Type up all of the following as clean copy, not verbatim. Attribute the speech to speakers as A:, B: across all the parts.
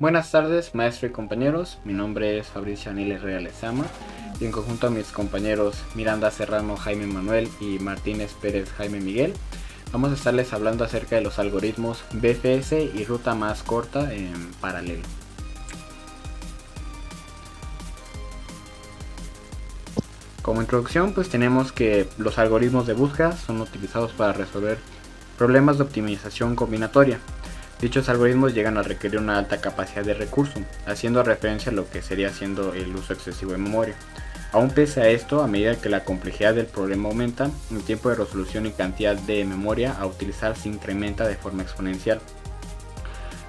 A: Buenas tardes, maestro y compañeros. Mi nombre es Fabricio Anil Herrera Lezama y en conjunto a mis compañeros Miranda Serrano Jaime Manuel y Martínez Pérez Jaime Miguel, vamos a estarles hablando acerca de los algoritmos BFS y ruta más corta en paralelo. Como introducción, pues tenemos que los algoritmos de búsqueda son utilizados para resolver problemas de optimización combinatoria. Dichos algoritmos llegan a requerir una alta capacidad de recurso, haciendo referencia a lo que sería siendo el uso excesivo de memoria. Aún pese a esto, a medida que la complejidad del problema aumenta, el tiempo de resolución y cantidad de memoria a utilizar se incrementa de forma exponencial,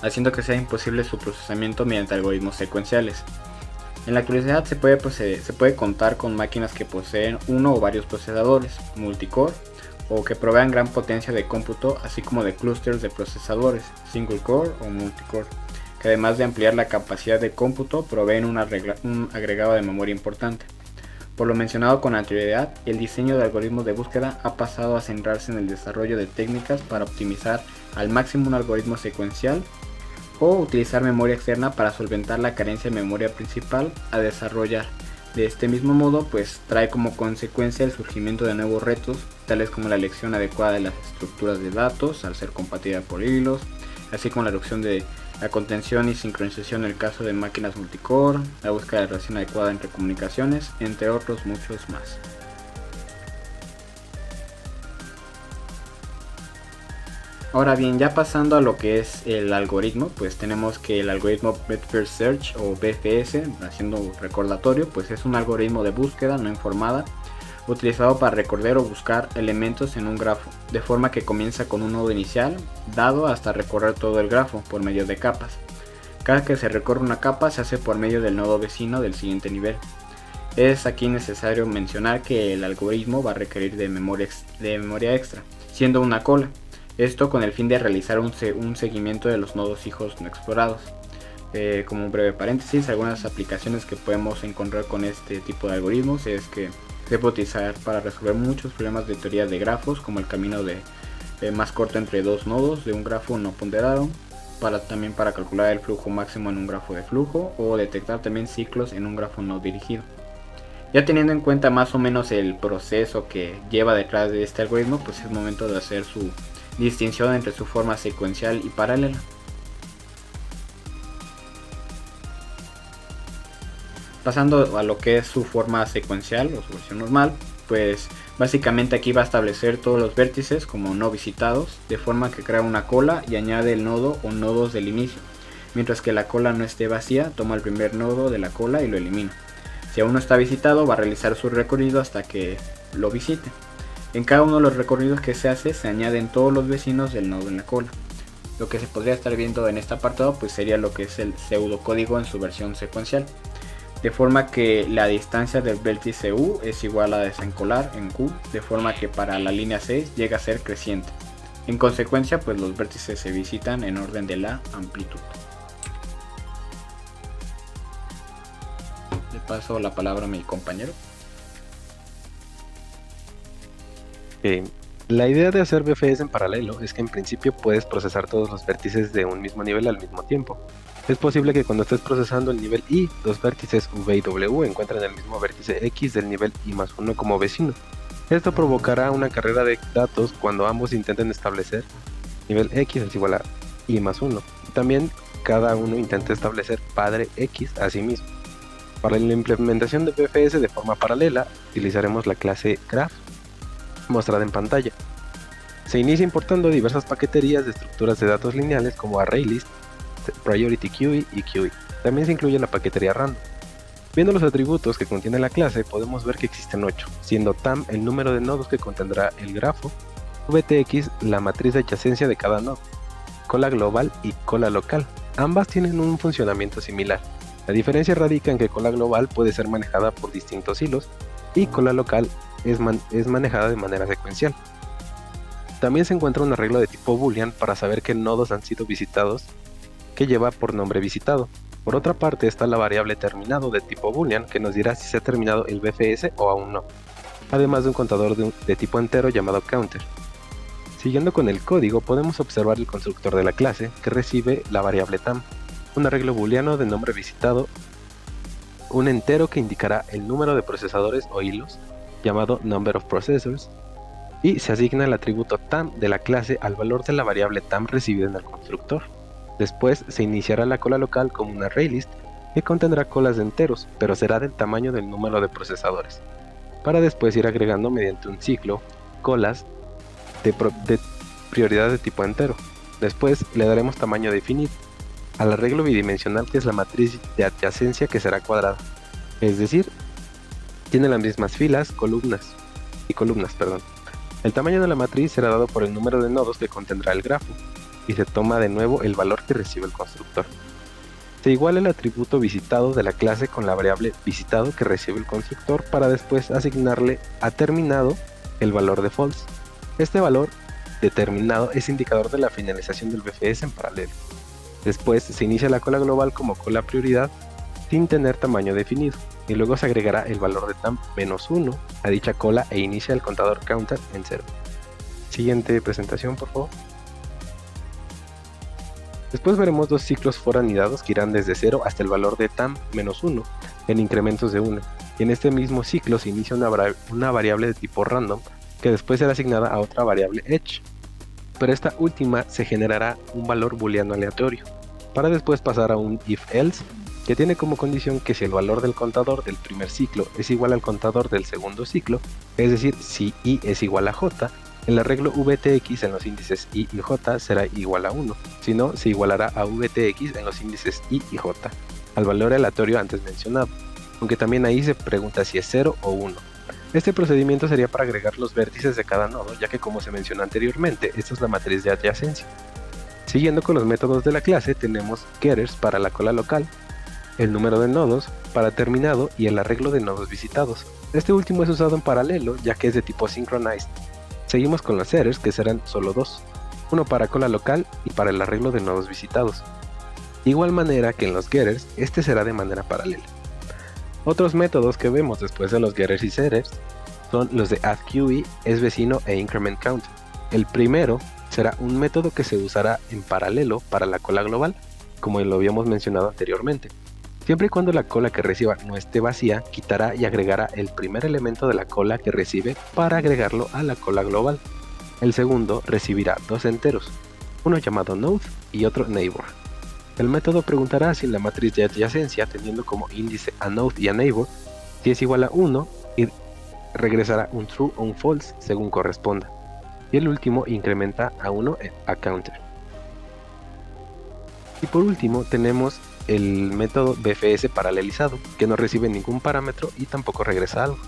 A: haciendo que sea imposible su procesamiento mediante algoritmos secuenciales. En la actualidad se puede contar con máquinas que poseen uno o varios procesadores, multicore, o que provean gran potencia de cómputo, así como de clústeres de procesadores, single core o multicore, que además de ampliar la capacidad de cómputo, proveen un agregado de memoria importante. Por lo mencionado con anterioridad, el diseño de algoritmos de búsqueda ha pasado a centrarse en el desarrollo de técnicas para optimizar al máximo un algoritmo secuencial o utilizar memoria externa para solventar la carencia de memoria principal a desarrollar. De este mismo modo, pues trae como consecuencia el surgimiento de nuevos retos, tales como la elección adecuada de las estructuras de datos al ser compartida por hilos, así como la reducción de la contención y sincronización en el caso de máquinas multicore, la búsqueda de relación adecuada entre comunicaciones, entre otros muchos más. Ahora bien, ya pasando a lo que es el algoritmo, pues tenemos que el algoritmo Breadth First Search o BFS, haciendo recordatorio, pues es un algoritmo de búsqueda no informada utilizado para recorrer o buscar elementos en un grafo, de forma que comienza con un nodo inicial, dado hasta recorrer todo el grafo por medio de capas. Cada que se recorre una capa se hace por medio del nodo vecino del siguiente nivel. Es aquí necesario mencionar que el algoritmo va a requerir de memoria extra, siendo una cola. Esto con el fin de realizar un seguimiento de los nodos hijos no explorados. Como un breve paréntesis, algunas aplicaciones que podemos encontrar con este tipo de algoritmos es que se puede utilizar para resolver muchos problemas de teoría de grafos, como el camino más corto entre dos nodos de un grafo no ponderado, también para calcular el flujo máximo en un grafo de flujo o detectar también ciclos en un grafo no dirigido. Ya teniendo en cuenta más o menos el proceso que lleva detrás de este algoritmo, pues es momento de hacer su distinción entre su forma secuencial y paralela. Pasando a lo que es su forma secuencial o su versión normal, pues básicamente aquí va a establecer todos los vértices como no visitados, de forma que crea una cola y añade el nodo o nodos del inicio. Mientras que la cola no esté vacía, toma el primer nodo de la cola y lo elimina. Si aún no está visitado, va a realizar su recorrido hasta que lo visite. En cada uno de los recorridos que se hace, se añaden todos los vecinos del nodo en la cola. Lo que se podría estar viendo en este apartado pues sería lo que es el pseudocódigo en su versión secuencial, de forma que la distancia del vértice U es igual a desencolar en Q, de forma que para la línea 6 llega a ser creciente. En consecuencia, pues los vértices se visitan en orden de la amplitud. Le paso la palabra a mi compañero.
B: La idea de hacer BFS en paralelo es que en principio puedes procesar todos los vértices de un mismo nivel al mismo tiempo. Es posible que cuando estés procesando el nivel I, los vértices V y W encuentren el mismo vértice X del nivel I más 1 como vecino. Esto provocará una carrera de datos cuando ambos intenten establecer nivel X es igual a I más 1. También cada uno intenta establecer padre X a sí mismo. Para la implementación de BFS de forma paralela, utilizaremos la clase Graph, mostrada en pantalla. Se inicia importando diversas paqueterías de estructuras de datos lineales como ArrayList, Priority Queue y Queue. También se incluye la paquetería Random. Viendo los atributos que contiene la clase, podemos ver que existen 8, siendo TAM el número de nodos que contendrá el grafo, VTX la matriz de adyacencia de cada nodo, cola global y cola local. Ambas tienen un funcionamiento similar. La diferencia radica en que cola global puede ser manejada por distintos hilos y cola local es manejada de manera secuencial. También se encuentra un arreglo de tipo boolean para saber qué nodos han sido visitados, que lleva por nombre visitado. Por otra parte está la variable terminado de tipo boolean, que nos dirá si se ha terminado el BFS o aún no, además de un contador de tipo entero llamado counter. Siguiendo con el código, podemos observar el constructor de la clase, que recibe la variable tam. un arreglo booleano de nombre visitado, un entero que indicará el número de procesadores o hilos, llamado number of processors, y se asigna el atributo tam de la clase al valor de la variable tam recibida en el constructor. Después se iniciará la cola local como un ArrayList que contendrá colas de enteros, pero será del tamaño del número de procesadores, para después ir agregando mediante un ciclo colas de prioridad de tipo entero. Después le daremos tamaño definido al arreglo bidimensional, que es la matriz de adyacencia, que será cuadrada, es decir, tiene las mismas filas, columnas. El tamaño de la matriz será dado por el número de nodos que contendrá el grafo, y se toma de nuevo el valor que recibe el constructor. Se iguala el atributo visitado de la clase con la variable visitado que recibe el constructor, para después asignarle a terminado el valor de false. Este valor determinado es indicador de la finalización del BFS en paralelo. Después se inicia la cola global como cola prioridad sin tener tamaño definido, y luego se agregará el valor de tam-1 a dicha cola e inicia el contador counter en 0. Siguiente presentación, por favor. Después veremos dos ciclos for anidados que irán desde 0 hasta el valor de tam-1 en incrementos de 1, y en este mismo ciclo se inicia una variable de tipo random que después será asignada a otra variable edge, pero esta última se generará un valor booleano aleatorio, para después pasar a un if-else que tiene como condición que si el valor del contador del primer ciclo es igual al contador del segundo ciclo, es decir, si i es igual a j, el arreglo vtx en los índices i y j será igual a 1, si no, se igualará a vtx en los índices i y j, al valor aleatorio antes mencionado, aunque también ahí se pregunta si es 0 o 1. Este procedimiento sería para agregar los vértices de cada nodo, ya que, como se mencionó anteriormente, esta es la matriz de adyacencia. Siguiendo con los métodos de la clase, tenemos getters para la cola local, el número de nodos para terminado y el arreglo de nodos visitados. Este último es usado en paralelo, ya que es de tipo synchronized. Seguimos con los setters, que serán solo dos, uno para cola local y para el arreglo de nodos visitados. De igual manera que en los getters, este será de manera paralela. Otros métodos que vemos después de los getters y setters son los de addQE, esvecino e increment counter. El primero será un método que se usará en paralelo para la cola global, como lo habíamos mencionado anteriormente. Siempre y cuando la cola que reciba no esté vacía, quitará y agregará el primer elemento de la cola que recibe para agregarlo a la cola global. El segundo recibirá dos enteros, uno llamado node y otro neighbor. El método preguntará si la matriz de adyacencia, teniendo como índice a node y a neighbor, si es igual a 1, y regresará un true o un false según corresponda. Y el último incrementa a 1 a counter. Y por último tenemos el método BFS paralelizado, que no recibe ningún parámetro y tampoco regresa algo.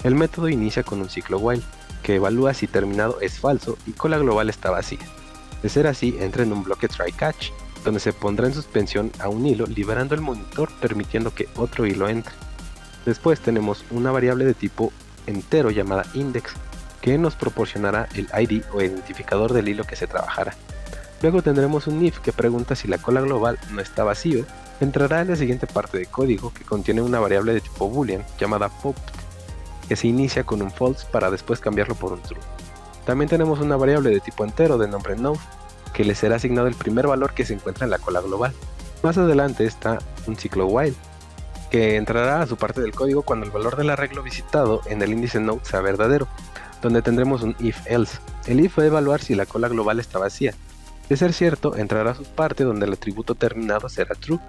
B: El método inicia con un ciclo while, que evalúa si terminado es falso y cola global está vacía. De ser así, entra en un bloque try catch, donde se pondrá en suspensión a un hilo, liberando el monitor permitiendo que otro hilo entre. Después tenemos una variable de tipo entero llamada index, que nos proporcionará el ID o identificador del hilo que se trabajará. Luego tendremos un if que pregunta si la cola global no está vacío, entrará en la siguiente parte de código que contiene una variable de tipo boolean llamada popped, que se inicia con un false para después cambiarlo por un true. También tenemos una variable de tipo entero de nombre node, que le será asignado el primer valor que se encuentra en la cola global. Más adelante está un ciclo while, que entrará a su parte del código cuando el valor del arreglo visitado en el índice node sea verdadero, donde tendremos un if-else. El if va a evaluar si la cola global está vacía. De ser cierto, entrará a su parte donde el atributo terminado será true,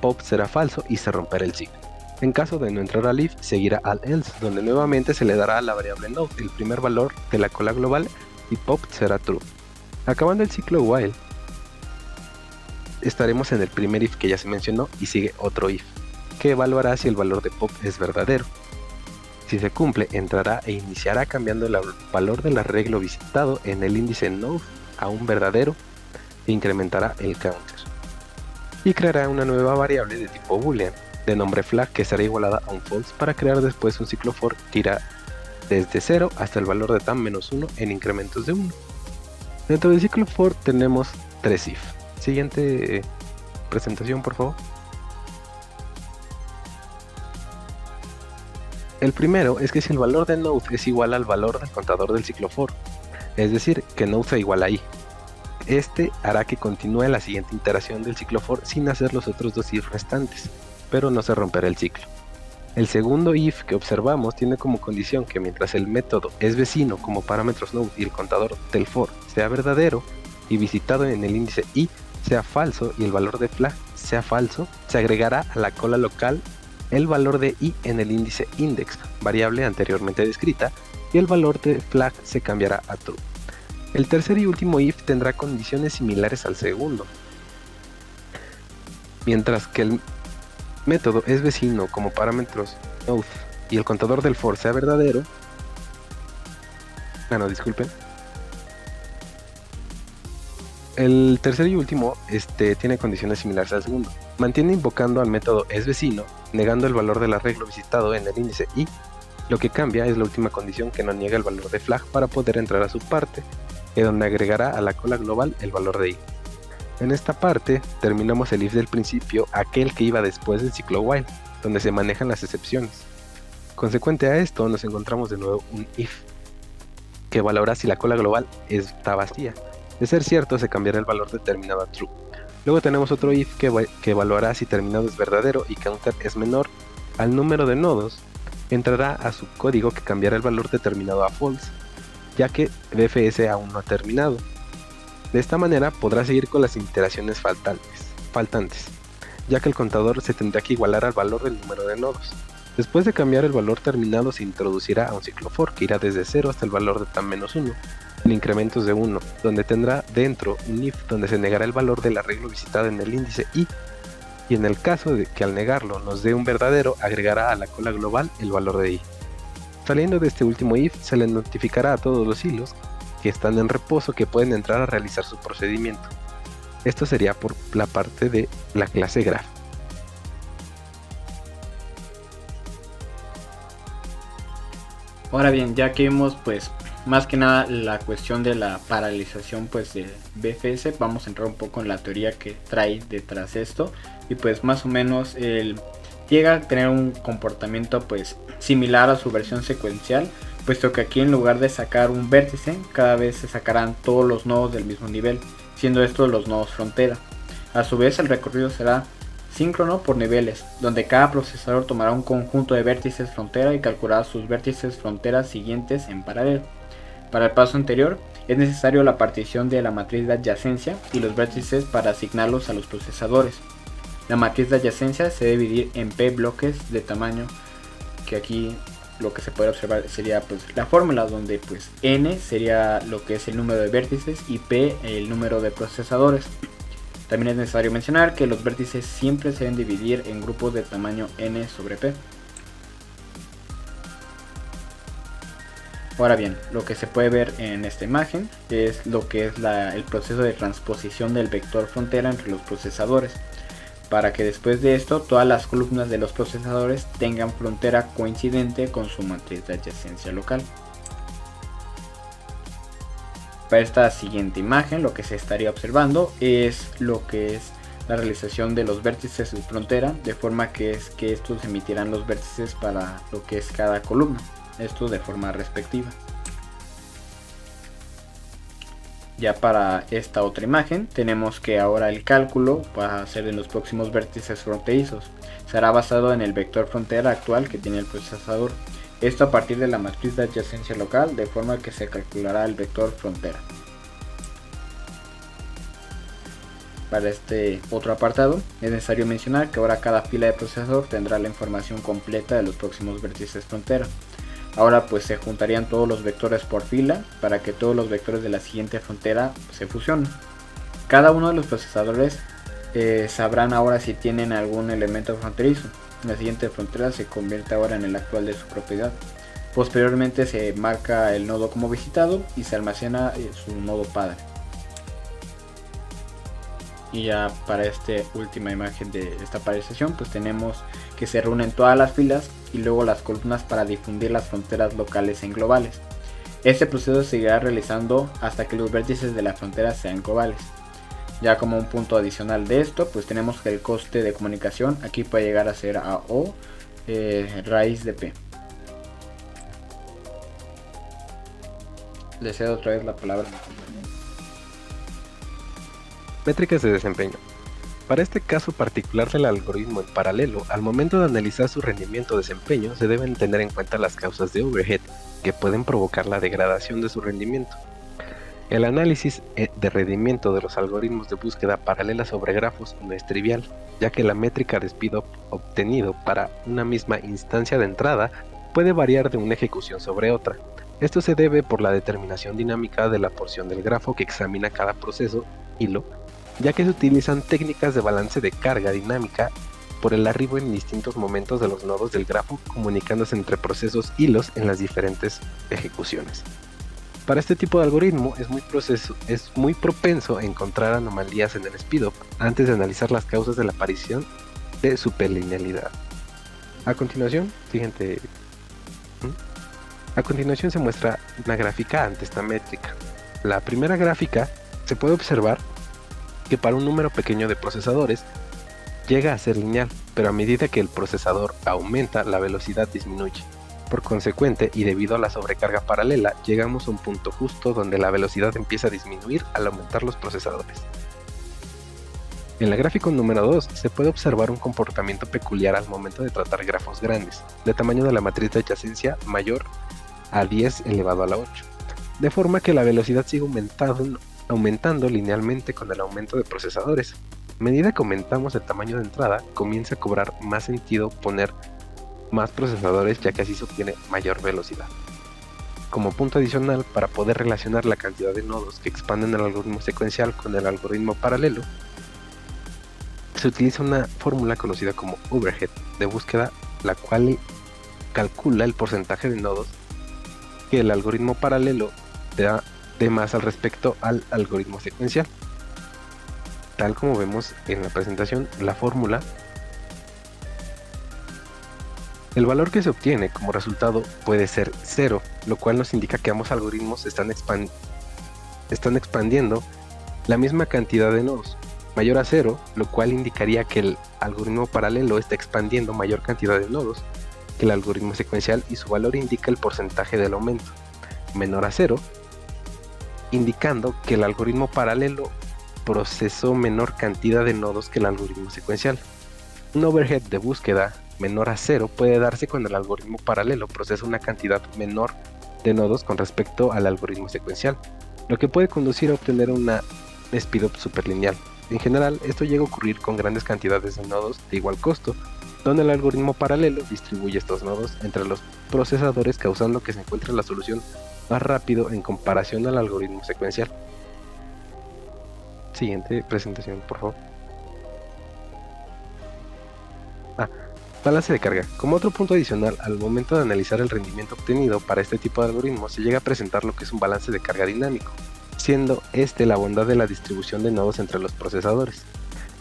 B: pop será falso y se romperá el ciclo. En caso de no entrar al if, seguirá al else, donde nuevamente se le dará a la variable node el primer valor de la cola global y pop será true. Acabando el ciclo while, estaremos en el primer if que ya se mencionó y sigue otro if, que evaluará si el valor de pop es verdadero. Si se cumple, entrará e iniciará cambiando el valor del arreglo visitado en el índice node a un verdadero e incrementará el counter. Y creará una nueva variable de tipo boolean de nombre flag que será igualada a un false para crear después un ciclo for que irá desde 0 hasta el valor de tam-1 en incrementos de 1. Dentro del ciclo for tenemos 3 if. Siguiente presentación, por favor. El primero es que si el valor de node es igual al valor del contador del ciclo for, es decir, que node sea igual a i. Este hará que continúe la siguiente iteración del ciclo for sin hacer los otros dos if restantes, pero no se romperá el ciclo. El segundo if que observamos tiene como condición que mientras el método es vecino como parámetros node y el contador del for sea verdadero y visitado en el índice i sea falso y el valor de flag sea falso, se agregará a la cola local el valor de i en el índice index, variable anteriormente descrita, y el valor de flag se cambiará a true. El tercer y último if tendrá condiciones similares al segundo. Mientras que el método es vecino como parámetros node y el contador del for sea verdadero, el tercer y último tiene condiciones similares al segundo. Mantiene invocando al método es vecino, negando el valor del arreglo visitado en el índice i. Lo que cambia es la última condición que no niega el valor de flag para poder entrar a su parte, y donde agregará a la cola global el valor de i. En esta parte terminamos el if del principio, aquel que iba después del ciclo while, donde se manejan las excepciones. Consecuente a esto nos encontramos de nuevo un if, que evaluará si la cola global está vacía. De ser cierto, se cambiará el valor determinado a true. Luego tenemos otro if que evaluará si terminado es verdadero y counter es menor al número de nodos. Entrará a su código que cambiará el valor determinado a false, ya que BFS aún no ha terminado. De esta manera podrá seguir con las iteraciones faltantes, ya que el contador se tendrá que igualar al valor del número de nodos. Después de cambiar el valor terminado se introducirá a un ciclo for que irá desde 0 hasta el valor de tan-1, en incrementos de 1, donde tendrá dentro un if donde se negará el valor del arreglo visitado en el índice i, y en el caso de que al negarlo nos dé un verdadero, agregará a la cola global el valor de i. Saliendo de este último if, se le notificará a todos los hilos que están en reposo que pueden entrar a realizar su procedimiento. Esto sería por la parte de la clase graph.
A: Ahora bien, ya que vimos pues más que nada la cuestión de la paralización pues de BFS, vamos a entrar un poco en la teoría que trae detrás esto, y pues más o menos llega a tener un comportamiento pues similar a su versión secuencial, puesto que aquí en lugar de sacar un vértice, cada vez se sacarán todos los nodos del mismo nivel, siendo estos los nodos frontera. A su vez el recorrido será síncrono por niveles, donde cada procesador tomará un conjunto de vértices frontera y calculará sus vértices fronteras siguientes en paralelo. Para el paso anterior es necesario la partición de la matriz de adyacencia y los vértices para asignarlos a los procesadores. La matriz de adyacencia se debe dividir en p bloques de tamaño, que aquí lo que se puede observar sería pues la fórmula, donde pues n sería lo que es el número de vértices y p el número de procesadores. También es necesario mencionar que los vértices siempre se deben dividir en grupos de tamaño n sobre p. Ahora bien, lo que se puede ver en esta imagen es lo que es el proceso de transposición del vector frontera entre los procesadores, para que después de esto todas las columnas de los procesadores tengan frontera coincidente con su matriz de adyacencia local. Para esta siguiente imagen lo que se estaría observando es lo que es la realización de los vértices de frontera, de forma que estos emitirán los vértices para lo que es cada columna, esto de forma respectiva. Ya para esta otra imagen tenemos que ahora el cálculo va a ser de los próximos vértices fronterizos. Será basado en el vector frontera actual que tiene el procesador. Esto a partir de la matriz de adyacencia local, de forma que se calculará el vector frontera. Para este otro apartado es necesario mencionar que ahora cada fila de procesador tendrá la información completa de los próximos vértices frontera. Ahora pues se juntarían todos los vectores por fila para que todos los vectores de la siguiente frontera se fusionen. Cada uno de los procesadores sabrán ahora si tienen algún elemento fronterizo. La siguiente frontera se convierte ahora en el actual de su propiedad. Posteriormente se marca el nodo como visitado y se almacena su nodo padre. Y ya para esta última imagen de esta paralización pues tenemos que se reúnen todas las filas y luego las columnas para difundir las fronteras locales en globales. Este proceso se seguirá realizando hasta que los vértices de la frontera sean globales. Ya como un punto adicional de esto pues tenemos que el coste de comunicación aquí puede llegar a ser a O raíz de P. Le cedo otra vez la palabra.
B: Métricas de desempeño. Para este caso particular del algoritmo en paralelo, al momento de analizar su rendimiento o desempeño, se deben tener en cuenta las causas de overhead que pueden provocar la degradación de su rendimiento. El análisis de rendimiento de los algoritmos de búsqueda paralela sobre grafos no es trivial, ya que la métrica de speed obtenido para una misma instancia de entrada puede variar de una ejecución sobre otra. Esto se debe por la determinación dinámica de la porción del grafo que examina cada proceso, hilo, ya que se utilizan técnicas de balance de carga dinámica por el arribo en distintos momentos de los nodos del grafo comunicándose entre procesos hilos en las diferentes ejecuciones. Para este tipo de algoritmo es muy propenso a encontrar anomalías en el speedup antes de analizar las causas de la aparición de superlinealidad. A continuación se muestra una gráfica ante esta métrica. La primera gráfica se puede observar que para un número pequeño de procesadores llega a ser lineal, pero a medida que el procesador aumenta, la velocidad disminuye. Por consecuente, y debido a la sobrecarga paralela, llegamos a un punto justo donde la velocidad empieza a disminuir al aumentar los procesadores. En la gráfica número 2 se puede observar un comportamiento peculiar al momento de tratar grafos grandes, de tamaño de la matriz de adyacencia mayor a 10 elevado a la 8, de forma que la velocidad sigue aumentando linealmente con el aumento de procesadores. A medida que aumentamos el tamaño de entrada, comienza a cobrar más sentido poner más procesadores, ya que así se obtiene mayor velocidad. Como punto adicional, para poder relacionar la cantidad de nodos que expanden el algoritmo secuencial con el algoritmo paralelo, se utiliza una fórmula conocida como overhead de búsqueda, la cual calcula el porcentaje de nodos que el algoritmo paralelo da de más al respecto al algoritmo secuencial. Tal como vemos en la presentación, la fórmula, el valor que se obtiene como resultado puede ser 0, lo cual nos indica que ambos algoritmos están expandiendo la misma cantidad de nodos, mayor a 0, lo cual indicaría que el algoritmo paralelo está expandiendo mayor cantidad de nodos que el algoritmo secuencial y su valor indica el porcentaje del aumento, menor a 0, indicando que el algoritmo paralelo procesó menor cantidad de nodos que el algoritmo secuencial. Un overhead de búsqueda menor a 0 puede darse cuando el algoritmo paralelo procesa una cantidad menor de nodos con respecto al algoritmo secuencial, lo que puede conducir a obtener una speedup superlineal. En general, esto llega a ocurrir con grandes cantidades de nodos de igual costo, donde el algoritmo paralelo distribuye estos nodos entre los procesadores, causando que se encuentre la solución más rápido en comparación al algoritmo secuencial. Siguiente presentación, por favor. Balance de carga. Como otro punto adicional, al momento de analizar el rendimiento obtenido para este tipo de algoritmos, se llega a presentar lo que es un balance de carga dinámico, siendo este la bondad de la distribución de nodos entre los procesadores.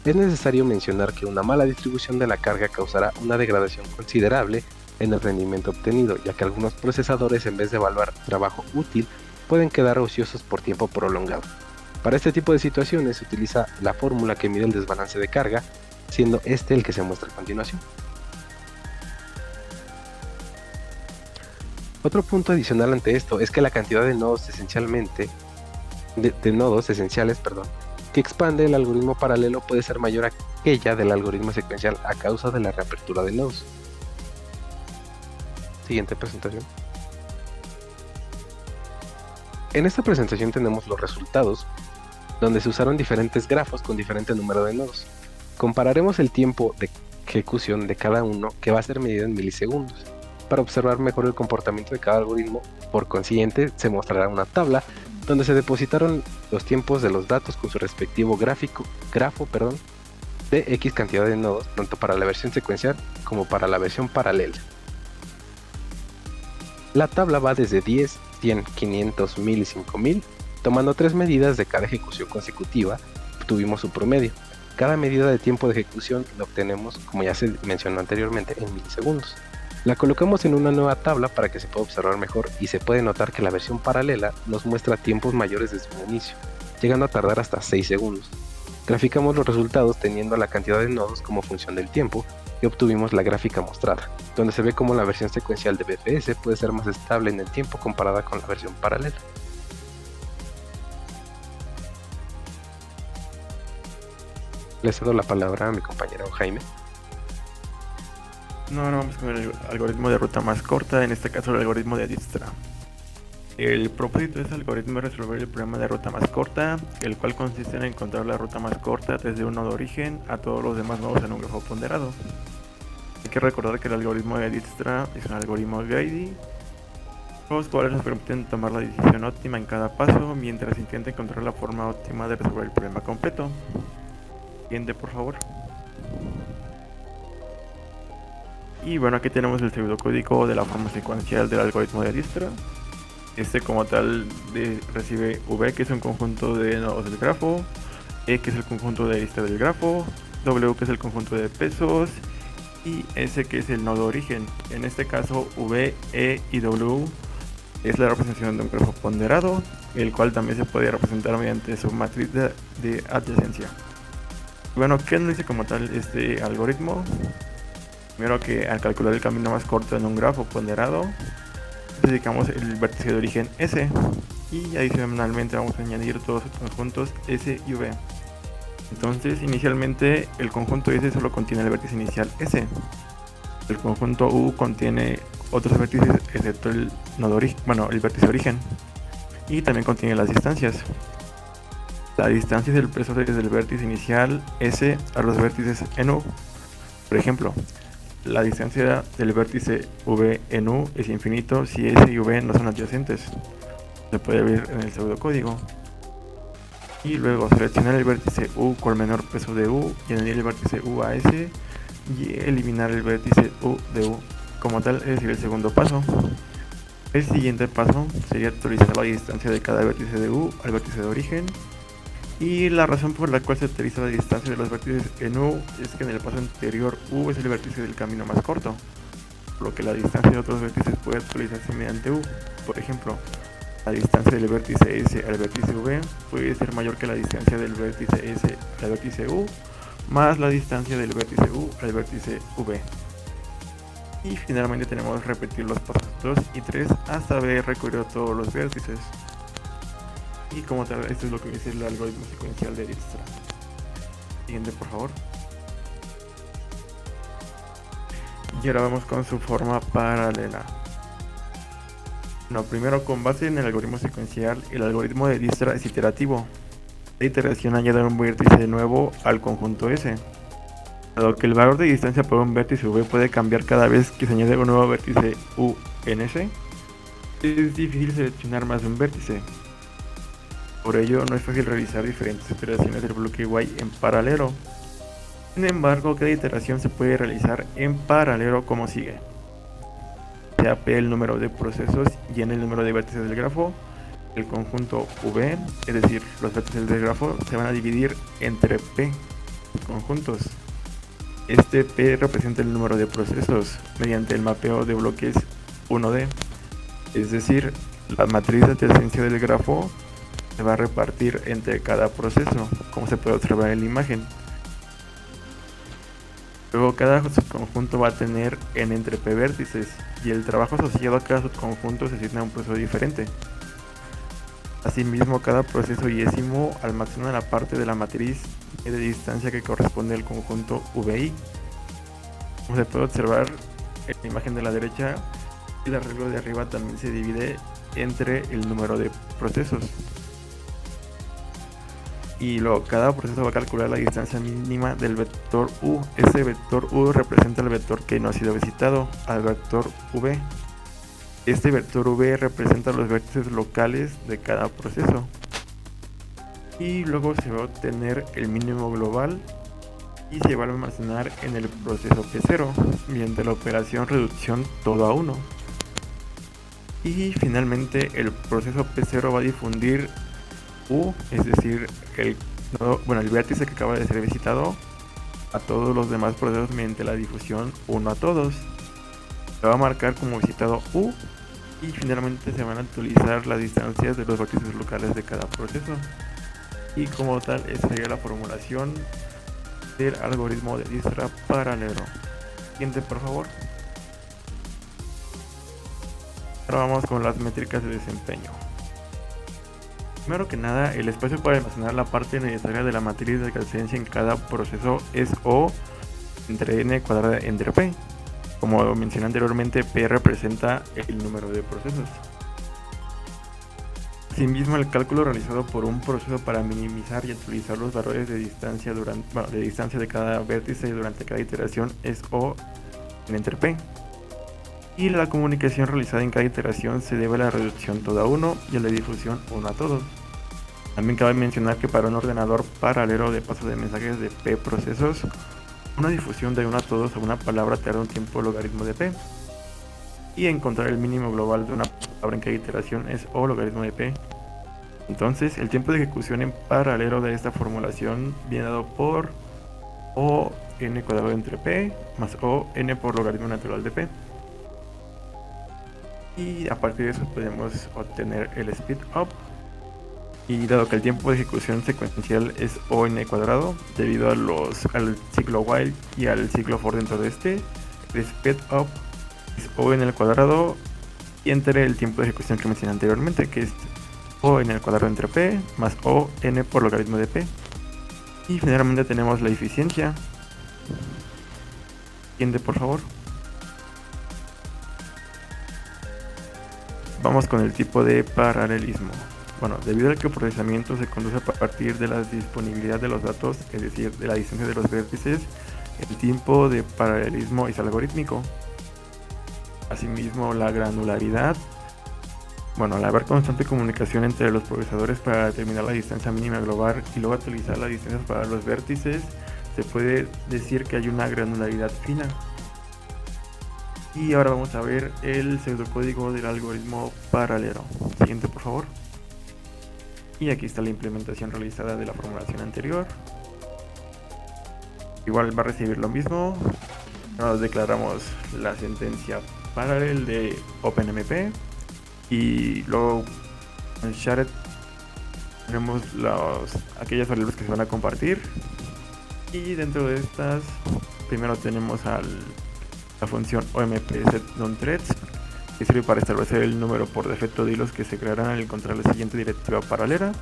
B: Es necesario mencionar que una mala distribución de la carga causará una degradación considerable en el rendimiento obtenido, ya que algunos procesadores, en vez de evaluar trabajo útil, pueden quedar ociosos por tiempo prolongado. Para este tipo de situaciones se utiliza la fórmula que mide el desbalance de carga, siendo este el que se muestra a continuación. Otro punto adicional ante esto es que la cantidad de nodos esenciales que expande el algoritmo paralelo puede ser mayor a aquella del algoritmo secuencial a causa de la reapertura de nodos. Siguiente presentación. En esta presentación tenemos los resultados, donde se usaron diferentes grafos con diferente número de nodos. Compararemos el tiempo de ejecución de cada uno, que va a ser medido en milisegundos. Para observar mejor el comportamiento de cada algoritmo, por consiguiente, se mostrará una tabla donde se depositaron los tiempos de los datos con su respectivo grafo de X cantidad de nodos, tanto para la versión secuencial como para la versión paralela. La tabla va desde 10, 100, 500, 1000 y 5000, tomando 3 medidas de cada ejecución consecutiva, obtuvimos su promedio. Cada medida de tiempo de ejecución la obtenemos, como ya se mencionó anteriormente, en milisegundos. La colocamos en una nueva tabla para que se pueda observar mejor y se puede notar que la versión paralela nos muestra tiempos mayores desde un inicio, llegando a tardar hasta 6 segundos. Graficamos los resultados teniendo la cantidad de nodos como función del tiempo y obtuvimos la gráfica mostrada, donde se ve cómo la versión secuencial de BFS puede ser más estable en el tiempo comparada con la versión paralela. Le cedo la palabra a mi compañero Jaime.
C: No, ahora vamos con el algoritmo de ruta más corta, en este caso el algoritmo de Dijkstra. El propósito de este algoritmo es resolver el problema de ruta más corta, el cual consiste en encontrar la ruta más corta desde un nodo origen a todos los demás nodos en un grafo ponderado. Hay que recordar que el algoritmo de Dijkstra es un algoritmo greedy, los cuales nos permiten tomar la decisión óptima en cada paso mientras intenta encontrar la forma óptima de resolver el problema completo. Siguiente, por favor. Y bueno, aquí tenemos el pseudocódigo de la forma secuencial del algoritmo de Dijkstra. Este como tal recibe V, que es un conjunto de nodos del grafo, E, que es el conjunto de lista del grafo, W, que es el conjunto de pesos, y S, que es el nodo origen. En este caso, V, E y W es la representación de un grafo ponderado, el cual también se puede representar mediante su matriz de adyacencia. Bueno, ¿qué nos dice como tal este algoritmo? Primero que al calcular el camino más corto en un grafo ponderado, dedicamos el vértice de origen S y adicionalmente vamos a añadir todos los conjuntos S y V. Entonces inicialmente el conjunto S solo contiene el vértice inicial S. El conjunto U contiene otros vértices excepto el nodo el vértice origen, y también contiene las distancias. La distancia es el peso desde el vértice inicial S a los vértices en U. Por ejemplo, la distancia del vértice V en U es infinito si S y V no son adyacentes. Se puede ver en el pseudocódigo. Y luego seleccionar el vértice U con el menor peso de U y añadir el vértice U a S y eliminar el vértice U de U. Como tal, es decir, el segundo paso. El siguiente paso sería actualizar la distancia de cada vértice de U al vértice de origen. Y la razón por la cual se utiliza la distancia de los vértices en U es que en el paso anterior U es el vértice del camino más corto, por lo que la distancia de otros vértices puede actualizarse mediante U. Por ejemplo, la distancia del vértice S al vértice V puede ser mayor que la distancia del vértice S al vértice U, más la distancia del vértice U al vértice V. Y finalmente tenemos que repetir los pasos 2 y 3 hasta haber recorrido todos los vértices. Y como tal, esto es lo que dice el algoritmo secuencial de Dijkstra. Siguiente, por favor. Y ahora vamos con su forma paralela. Bueno, primero, con base en el algoritmo secuencial, el algoritmo de Dijkstra es iterativo. La iteración añade un vértice nuevo al conjunto S. Dado que el valor de distancia por un vértice V puede cambiar cada vez que se añade un nuevo vértice U en S, es difícil seleccionar más de un vértice. Por ello, no es fácil realizar diferentes iteraciones del bloque Y en paralelo. Sin embargo, cada iteración se puede realizar en paralelo como sigue. Sea P el número de procesos y N el número de vértices del grafo, el conjunto V, es decir, los vértices del grafo, se van a dividir entre P conjuntos. Este P representa el número de procesos mediante el mapeo de bloques 1D, es decir, la matriz de adyacencia del grafo se va a repartir entre cada proceso, como se puede observar en la imagen. Luego cada subconjunto va a tener n entre p vértices y el trabajo asociado a cada subconjunto se asigna a un proceso diferente. Asimismo, cada proceso yésimo almacena la parte de la matriz de distancia que corresponde al conjunto VI. Como se puede observar en la imagen de la derecha, el arreglo de arriba también se divide entre el número de procesos. Y luego cada proceso va a calcular la distancia mínima del vector U. Ese vector U representa el vector que no ha sido visitado al vector V. Este vector V representa los vértices locales de cada proceso. Y luego se va a obtener el mínimo global y se va a almacenar en el proceso P0 mediante la operación reducción todo a 1. Y finalmente el proceso P0 va a difundir U, es decir, el vértice que acaba de ser visitado a todos los demás procesos mediante la difusión 1 a todos. Se va a marcar como visitado U y finalmente se van a actualizar las distancias de los vértices locales de cada proceso. Y como tal, esa sería la formulación del algoritmo de Dijkstra paralelo. Siguiente, por favor. Ahora vamos con las métricas de desempeño. Primero que nada, el espacio para almacenar la parte necesaria de la matriz de adyacencia en cada proceso es O entre n cuadrada entre p. Como mencioné anteriormente, p representa el número de procesos. Asimismo, el cálculo realizado por un proceso para minimizar y actualizar los valores de distancia de cada vértice durante cada iteración es O entre p. Y la comunicación realizada en cada iteración se debe a la reducción todo a 1 y a la difusión 1 a todos. También cabe mencionar que para un ordenador paralelo de paso de mensajes de p procesos, una difusión de 1 a todos a una palabra tarda un tiempo logaritmo de p. Y encontrar el mínimo global de una palabra en cada iteración es O logaritmo de p. Entonces, el tiempo de ejecución en paralelo de esta formulación viene dado por O n cuadrado entre p más O n por logaritmo natural de p. Y a partir de eso podemos obtener el speed up. Y dado que el tiempo de ejecución secuencial es O n cuadrado, debido al ciclo while y al ciclo for dentro de este, el speed up es O n al cuadrado y entre el tiempo de ejecución que mencioné anteriormente, que es O n al cuadrado entre p más O n por logaritmo de p. Y finalmente tenemos la eficiencia. Siguiente, por favor. Vamos con el tipo de paralelismo. Bueno, debido al que el procesamiento se conduce a partir de la disponibilidad de los datos, es decir, de la distancia de los vértices, el tiempo de paralelismo es algorítmico. Asimismo, la granularidad. Bueno, al haber constante comunicación entre los procesadores para determinar la distancia mínima global y luego actualizar las distancias para los vértices, se puede decir que hay una granularidad fina. Y ahora vamos a ver el pseudocódigo del algoritmo paralelo. Siguiente, por favor. Y aquí está la implementación realizada de la formulación anterior. Igual va a recibir lo mismo. Nos declaramos la sentencia paralel de OpenMP. Y luego en shared tenemos aquellas variables que se van a compartir. Y dentro de estas, primero tenemos la función ompSetNoneThreads, que sirve para establecer el número por defecto de hilos que se crearán al encontrar la siguiente directiva paralela.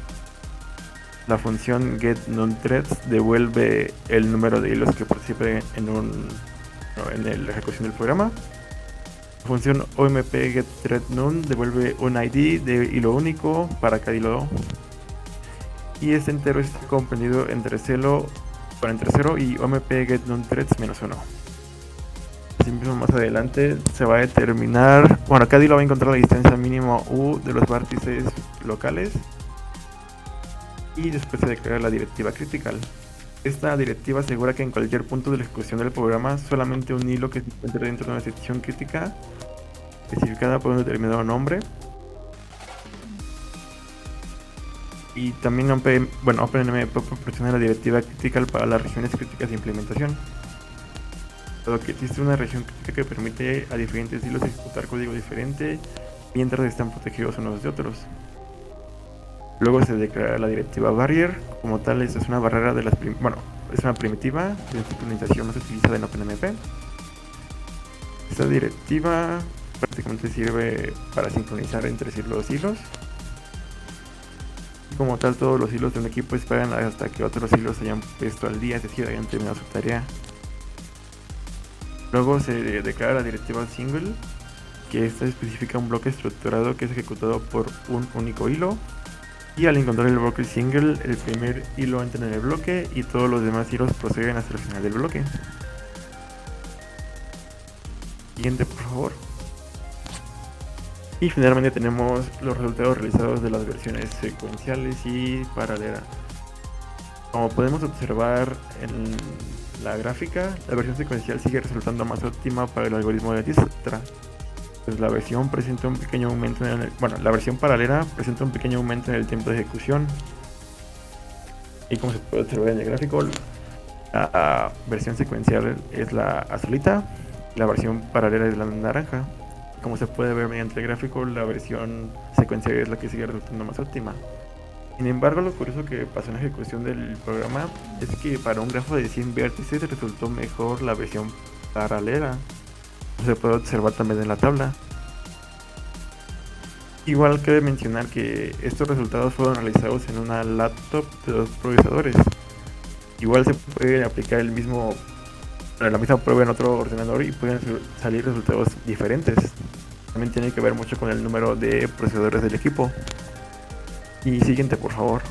C: La función getNoneThreads devuelve el número de hilos que participen en la ejecución del programa. La función ompGetThreadNone devuelve un ID de hilo único para cada hilo. Y este entero está comprendido entre 0 y ompGetNoneThreads menos 1. Asimismo, más adelante se va a determinar, bueno, cada hilo va a encontrar la distancia mínima U de los vértices locales y después se declara la directiva critical. Esta directiva asegura que en cualquier punto de la ejecución del programa, solamente un hilo que se encuentre dentro de una sección crítica especificada por un determinado nombre. Y también OpenMP proporciona la directiva critical para las regiones críticas de implementación, dado que existe una región crítica que permite a diferentes hilos ejecutar código diferente mientras están protegidos unos de otros. Luego se declara la directiva barrier. Como tal, esta es una barrera de es una primitiva de sincronización más utilizada en OpenMP. Esta directiva prácticamente sirve para sincronizar entre sí los hilos. Y como tal, todos los hilos de un equipo esperan hasta que otros hilos se hayan puesto al día, es decir, hayan terminado su tarea. Luego se declara la directiva single, que esta especifica un bloque estructurado que es ejecutado por un único hilo. Y al encontrar el bloque single, el primer hilo entra en el bloque y todos los demás hilos proceden hasta el final del bloque. Siguiente, por favor. Y finalmente tenemos los resultados realizados de las versiones secuenciales y paralelas. Como podemos observar en la gráfica, la versión secuencial sigue resultando más óptima para el algoritmo de Dijkstra. Pues la versión presenta un pequeño aumento la versión paralela presenta un pequeño aumento en el tiempo de ejecución. Y como se puede observar en el gráfico, la versión secuencial es la azulita y la versión paralela es la naranja. Como se puede ver mediante el gráfico, la versión secuencial es la que sigue resultando más óptima. Sin embargo, lo curioso que pasó en la ejecución del programa es que para un grafo de 100 vértices resultó mejor la versión paralela. Se puede observar también en la tabla. Igual cabe mencionar que estos resultados fueron realizados en una laptop de los procesadores. Igual se puede aplicar la misma prueba en otro ordenador y pueden salir resultados diferentes. También tiene que ver mucho con el número de procesadores del equipo. Y siguiente, por favor.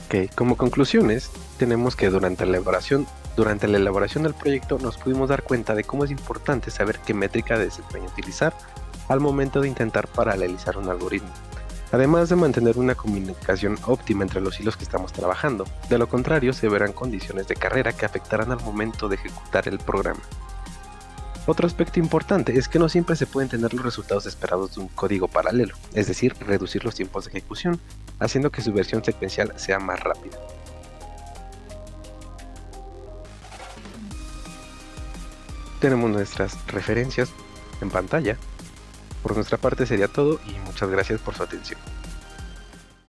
B: Ok, como conclusiones, tenemos que durante la elaboración del proyecto nos pudimos dar cuenta de cómo es importante saber qué métrica de desempeño utilizar al momento de intentar paralelizar un algoritmo, además de mantener una comunicación óptima entre los hilos que estamos trabajando. De lo contrario, se verán condiciones de carrera que afectarán al momento de ejecutar el programa. Otro aspecto importante es que no siempre se pueden tener los resultados esperados de un código paralelo, es decir, reducir los tiempos de ejecución, haciendo que su versión secuencial sea más rápida. Tenemos nuestras referencias en pantalla. Por nuestra parte sería todo y muchas gracias por su atención.